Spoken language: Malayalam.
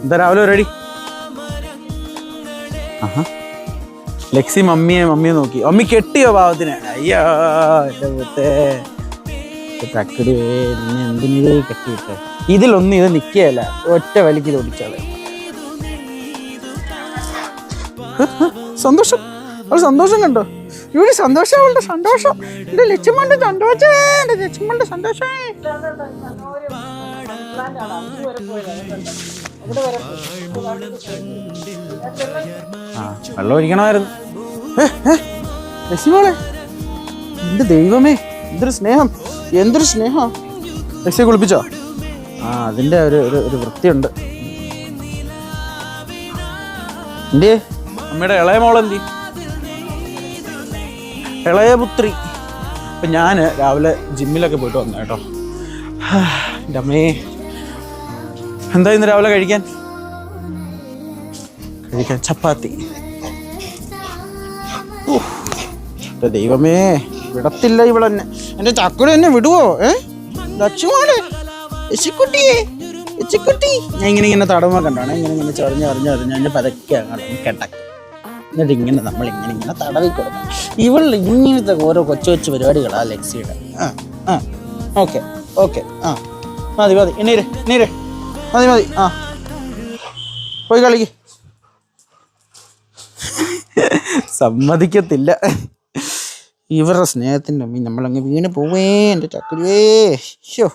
എന്താ രാവിലെ റെഡി? ആഹാ, ലെക്സി മമ്മിയെ നോക്കി. മമ്മി കെട്ടിയോ പാവത്തിന്? അയ്യോ എൻ്റെ മുത്തേ, തക്കടി നിന്നെ എന്തിനേ കെട്ടിയിട്ടെ. ഇതിലൊന്നും ഇത് നിൽക്കുകയല്ല, ഒറ്റ വലിക്ക് ഓടിച്ചാളെ. സന്തോഷം, അവൾ സന്തോഷം കണ്ടോ? ഇവിടെ സന്തോഷം, അവളുടെ സന്തോഷം. എൻ്റെ ലക്ഷ്മന്റെ സന്തോഷം, എൻ്റെ ലക്ഷ്മന്റെ സന്തോഷം. ആ, വെള്ളം ഒഴിക്കണമായിരുന്നു. ലക്ഷ്മിയോളെ, എൻ്റെ ദൈവമേ, എന്തൊരു സ്നേഹം, എന്തൊരു സ്നേഹം. ലക്ഷ്മിയെ കുളിപ്പിച്ചോ? ആ, അതിൻ്റെ ഒരു വൃത്തിയുണ്ട്. എൻ്റെ അമ്മയുടെ ഇളയ മോളെന്തി? ഇളയ പുത്രി. അപ്പം ഞാൻ രാവിലെ ജിമ്മിലൊക്കെ പോയിട്ട് വന്നു കേട്ടോ. എൻ്റെ അമ്മേ, എന്താ ഇന്ന് രാവിലെ കഴിക്കാൻ? ചപ്പാത്തി. ദൈവമേ, വിടത്തില്ല ഇവളെന്നെ. എൻ്റെ ചക്കുല എന്നെ വിടുവോ? ലക്ഷ്മോളെ, യശിക്കുട്ടിയെ, യശിക്കുട്ടി. ഞാൻ ഇങ്ങനെ തടവുമ്പോൾ കണ്ടാണ്, ഇങ്ങനെ ചൊറിഞ്ഞ് പതക്കെ കെട്ടക്ക്. എന്നിട്ട് നമ്മളിങ്ങനെ തടവി കൊടുക്കും. ഇവൾ ഇങ്ങനത്തെ ഓരോ കൊച്ചു പരിപാടികളാ ലെക്സിയുടെ. ഓക്കെ ഓക്കെ, മതി എണ്ണീരെ മതി. പോയി കളിക്ക്. സമ്മതിക്കത്തില്ല. ഇവരുടെ സ്നേഹത്തിൻ്റെ അമ്മ നമ്മളങ്ങ് വീണ് പോവേ എൻ്റെ ചക്കുരുവേ. ഷോ.